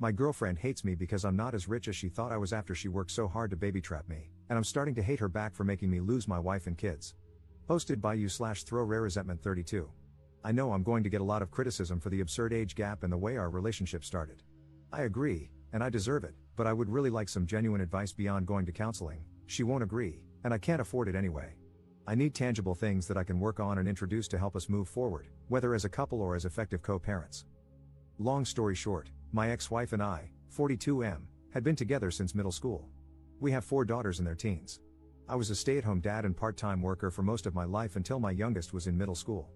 My girlfriend hates me because I'm not as rich as she thought I was after she worked so hard to baby trap me, and I'm starting to hate her back for making me lose my wife and kids. Posted by you/throw rare resentment 32. I know I'm going to get a lot of criticism for the absurd age gap and the way our relationship started. I agree, and I deserve it, but I would really like some genuine advice beyond going to counseling. She won't agree, and I can't afford it anyway. I need tangible things that I can work on and introduce to help us move forward, whether as a couple or as effective co-parents. Long story short, my ex-wife and I, 42M, had been together since middle school. We have 4 daughters in their teens. I was a stay-at-home dad and part-time worker for most of my life until my youngest was in middle school.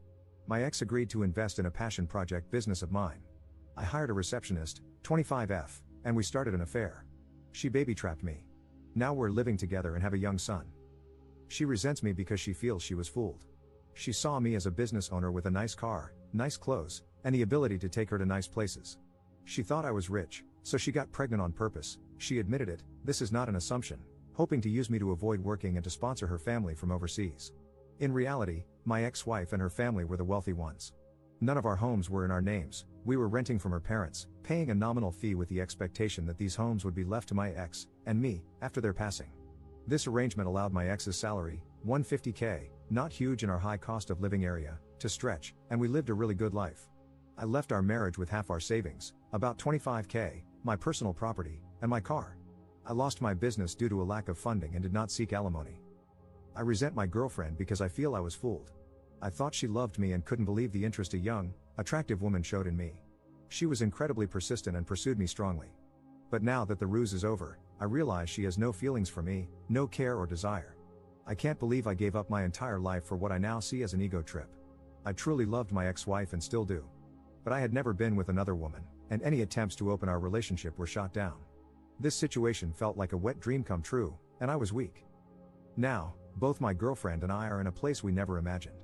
My ex agreed to invest in a passion project business of mine. I hired a receptionist, 25F, and we started an affair. She baby-trapped me. Now we're living together and have a young son. She resents me because she feels she was fooled. She saw me as a business owner with a nice car, nice clothes, and the ability to take her to nice places. She thought I was rich, so she got pregnant on purpose. She admitted it, this is not an assumption, hoping to use me to avoid working and to sponsor her family from overseas. In reality, my ex-wife and her family were the wealthy ones. None of our homes were in our names, we were renting from her parents, paying a nominal fee with the expectation that these homes would be left to my ex, and me, after their passing. This arrangement allowed my ex's salary, $150K, not huge in our high cost of living area, to stretch, and we lived a really good life. I left our marriage with half our savings, about $25K, my personal property, and my car. I lost my business due to a lack of funding and did not seek alimony. I resent my girlfriend because I feel I was fooled. I thought she loved me and couldn't believe the interest a young, attractive woman showed in me. She was incredibly persistent and pursued me strongly. But now that the ruse is over, I realize she has no feelings for me, no care or desire. I can't believe I gave up my entire life for what I now see as an ego trip. I truly loved my ex-wife and still do. But I had never been with another woman, and any attempts to open our relationship were shot down. This situation felt like a wet dream come true, and I was weak. Now, both my girlfriend and I are in a place we never imagined.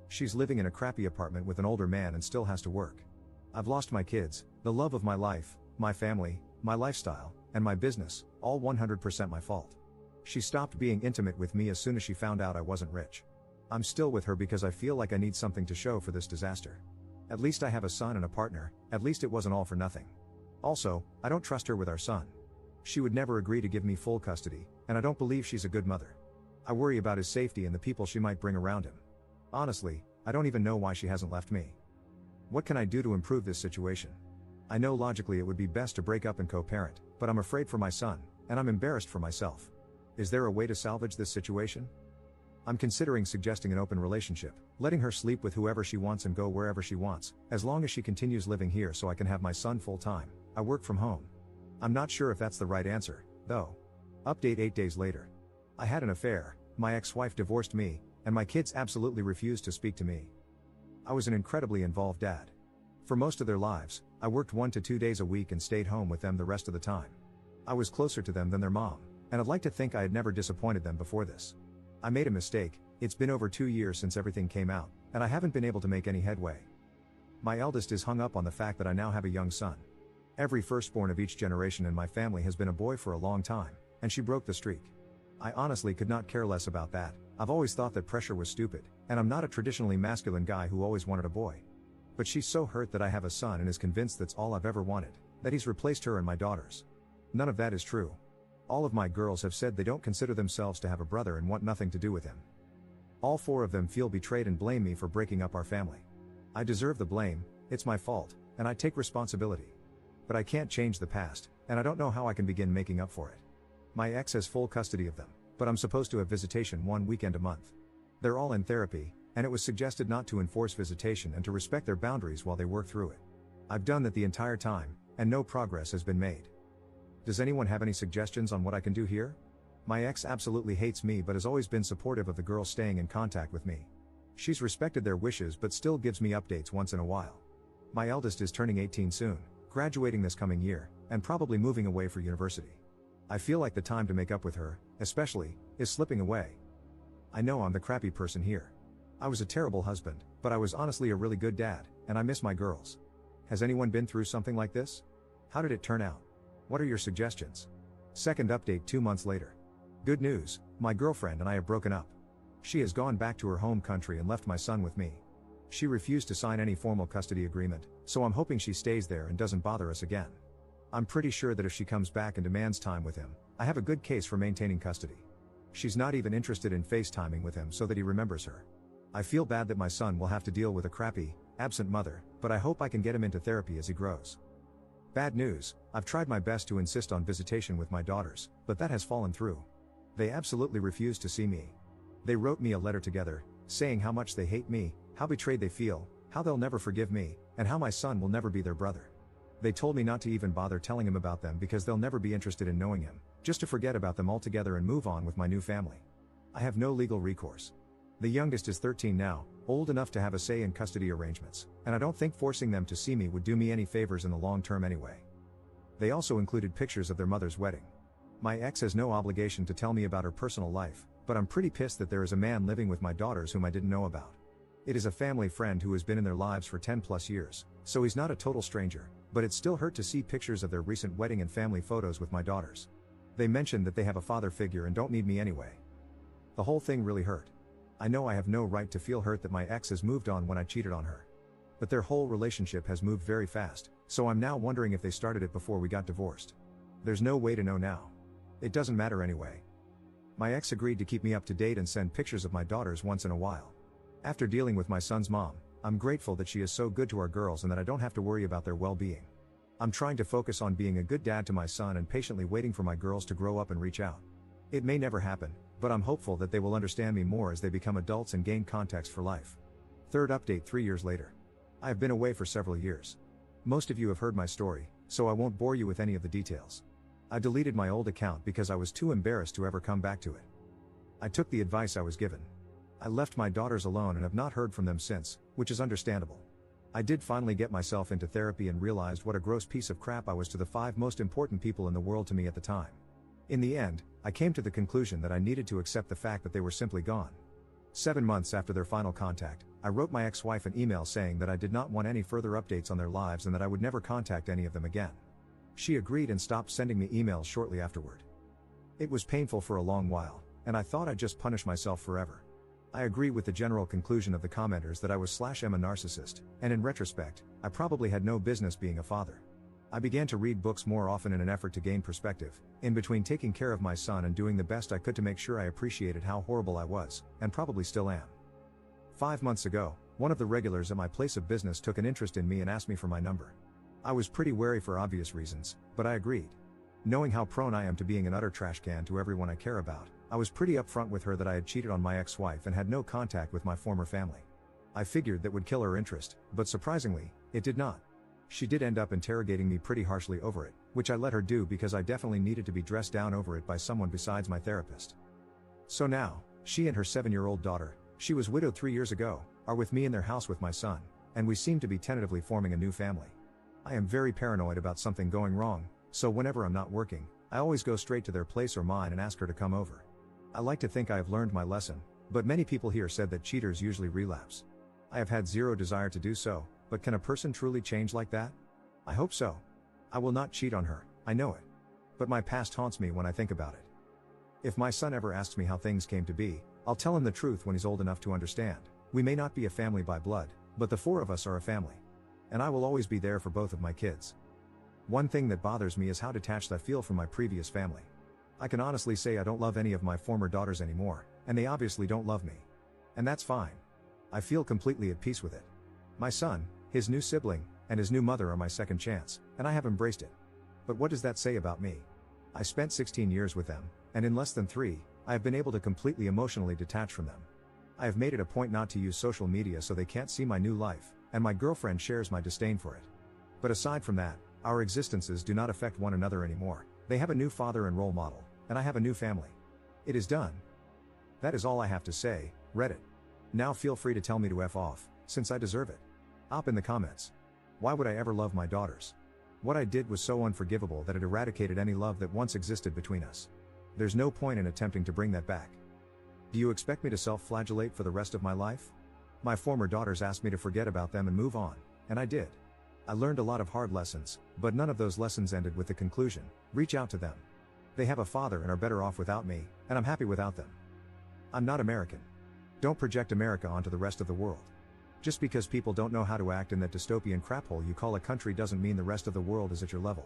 She's living in a crappy apartment with an older man and still has to work. I've lost my kids, the love of my life, my family, my lifestyle, and my business, all 100% my fault. She stopped being intimate with me as soon as she found out I wasn't rich. I'm still with her because I feel like I need something to show for this disaster. At least I have a son and a partner, at least it wasn't all for nothing. Also, I don't trust her with our son. She would never agree to give me full custody, and I don't believe she's a good mother. I worry about his safety and the people she might bring around him. Honestly, I don't even know why she hasn't left me. What can I do to improve this situation? I know logically it would be best to break up and co-parent, but I'm afraid for my son, and I'm embarrassed for myself. Is there a way to salvage this situation? I'm considering suggesting an open relationship, letting her sleep with whoever she wants and go wherever she wants, as long as she continues living here so I can have my son full-time. I work from home. I'm not sure if that's the right answer, though. Update 8 days later. I had an affair, my ex-wife divorced me, and my kids absolutely refused to speak to me. I was an incredibly involved dad. For most of their lives, I worked 1 to 2 days a week and stayed home with them the rest of the time. I was closer to them than their mom, and I'd like to think I had never disappointed them before this. I made a mistake, it's been over 2 years since everything came out, and I haven't been able to make any headway. My eldest is hung up on the fact that I now have a young son. Every firstborn of each generation in my family has been a boy for a long time, and she broke the streak. I honestly could not care less about that. I've always thought that pressure was stupid, and I'm not a traditionally masculine guy who always wanted a boy. But she's so hurt that I have a son and is convinced that's all I've ever wanted, that he's replaced her and my daughters. None of that is true. All of my girls have said they don't consider themselves to have a brother and want nothing to do with him. All 4 of them feel betrayed and blame me for breaking up our family. I deserve the blame, it's my fault, and I take responsibility. But I can't change the past, and I don't know how I can begin making up for it. My ex has full custody of them, but I'm supposed to have visitation 1 weekend a month. They're all in therapy, and it was suggested not to enforce visitation and to respect their boundaries while they work through it. I've done that the entire time, and no progress has been made. Does anyone have any suggestions on what I can do here? My ex absolutely hates me but has always been supportive of the girls staying in contact with me. She's respected their wishes but still gives me updates once in a while. My eldest is turning 18 soon, graduating this coming year, and probably moving away for university. I feel like the time to make up with her, especially, is slipping away. I know I'm the crappy person here. I was a terrible husband, but I was honestly a really good dad, and I miss my girls. Has anyone been through something like this? How did it turn out? What are your suggestions? Second update 2 months later. Good news, my girlfriend and I have broken up. She has gone back to her home country and left my son with me. She refused to sign any formal custody agreement, so I'm hoping she stays there and doesn't bother us again. I'm pretty sure that if she comes back and demands time with him, I have a good case for maintaining custody. She's not even interested in FaceTiming with him so that he remembers her. I feel bad that my son will have to deal with a crappy, absent mother, but I hope I can get him into therapy as he grows. Bad news, I've tried my best to insist on visitation with my daughters, but that has fallen through. They absolutely refuse to see me. They wrote me a letter together, saying how much they hate me, how betrayed they feel, how they'll never forgive me, and how my son will never be their brother. They told me not to even bother telling him about them because they'll never be interested in knowing him, just to forget about them altogether and move on with my new family. I have no legal recourse. The youngest is 13 now, old enough to have a say in custody arrangements, and I don't think forcing them to see me would do me any favors in the long term anyway. They also included pictures of their mother's wedding. My ex has no obligation to tell me about her personal life, but I'm pretty pissed that there is a man living with my daughters whom I didn't know about. It is a family friend who has been in their lives for 10 plus years, so he's not a total stranger, but it still hurt to see pictures of their recent wedding and family photos with my daughters. They mentioned that they have a father figure and don't need me anyway. The whole thing really hurt. I know I have no right to feel hurt that my ex has moved on when I cheated on her. But their whole relationship has moved very fast, so I'm now wondering if they started it before we got divorced. There's no way to know now. It doesn't matter anyway. My ex agreed to keep me up to date and send pictures of my daughters once in a while. After dealing with my son's mom, I'm grateful that she is so good to our girls and that I don't have to worry about their well-being. I'm trying to focus on being a good dad to my son and patiently waiting for my girls to grow up and reach out. It may never happen, but I'm hopeful that they will understand me more as they become adults and gain context for life. Third update 3 years later. I have been away for several years. Most of you have heard my story, so I won't bore you with any of the details. I deleted my old account because I was too embarrassed to ever come back to it. I took the advice I was given. I left my daughters alone and have not heard from them since, which is understandable. I did finally get myself into therapy and realized what a gross piece of crap I was to the 5 most important people in the world to me at the time. In the end, I came to the conclusion that I needed to accept the fact that they were simply gone. 7 months after their final contact, I wrote my ex-wife an email saying that I did not want any further updates on their lives and that I would never contact any of them again. She agreed and stopped sending me emails shortly afterward. It was painful for a long while, and I thought I'd just punish myself forever. I agree with the general conclusion of the commenters that I was /am a narcissist, and in retrospect, I probably had no business being a father. I began to read books more often in an effort to gain perspective, in between taking care of my son and doing the best I could to make sure I appreciated how horrible I was, and probably still am. 5 months ago, one of the regulars at my place of business took an interest in me and asked me for my number. I was pretty wary for obvious reasons, but I agreed. Knowing how prone I am to being an utter trash can to everyone I care about, I was pretty upfront with her that I had cheated on my ex-wife and had no contact with my former family. I figured that would kill her interest, but surprisingly, it did not. She did end up interrogating me pretty harshly over it, which I let her do because I definitely needed to be dressed down over it by someone besides my therapist. So now, she and her 7-year-old daughter, she was widowed 3 years ago, are with me in their house with my son, and we seem to be tentatively forming a new family. I am very paranoid about something going wrong, so whenever I'm not working, I always go straight to their place or mine and ask her to come over. I like to think I have learned my lesson, but many people here said that cheaters usually relapse. I have had zero desire to do so, but can a person truly change like that? I hope so. I will not cheat on her, I know it. But my past haunts me when I think about it. If my son ever asks me how things came to be, I'll tell him the truth when he's old enough to understand. We may not be a family by blood, but the 4 of us are a family. And I will always be there for both of my kids. One thing that bothers me is how detached I feel from my previous family. I can honestly say I don't love any of my former daughters anymore, and they obviously don't love me. And that's fine. I feel completely at peace with it. My son, his new sibling, and his new mother are my second chance, and I have embraced it. But what does that say about me? I spent 16 years with them, and in less than 3, I have been able to completely emotionally detach from them. I have made it a point not to use social media so they can't see my new life, and my girlfriend shares my disdain for it. But aside from that, our existences do not affect one another anymore. They have a new father and role model, and I have a new family. It is done. That is all I have to say, Reddit. Now feel free to tell me to F off, since I deserve it. Op in the comments. Why would I ever love my daughters? What I did was so unforgivable that it eradicated any love that once existed between us. There's no point in attempting to bring that back. Do you expect me to self-flagellate for the rest of my life? My former daughters asked me to forget about them and move on, and I did. I learned a lot of hard lessons, but none of those lessons ended with the conclusion, reach out to them. They have a father and are better off without me, and I'm happy without them. I'm not American. Don't project America onto the rest of the world. Just because people don't know how to act in that dystopian craphole you call a country doesn't mean the rest of the world is at your level.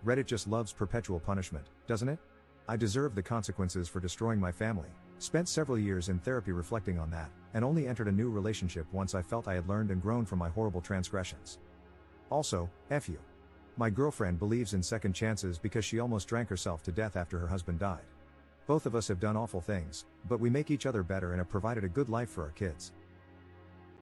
Reddit just loves perpetual punishment, doesn't it? I deserve the consequences for destroying my family. Spent several years in therapy reflecting on that, and only entered a new relationship once I felt I had learned and grown from my horrible transgressions. Also, F you. My girlfriend believes in second chances because she almost drank herself to death after her husband died. Both of us have done awful things, but we make each other better and have provided a good life for our kids.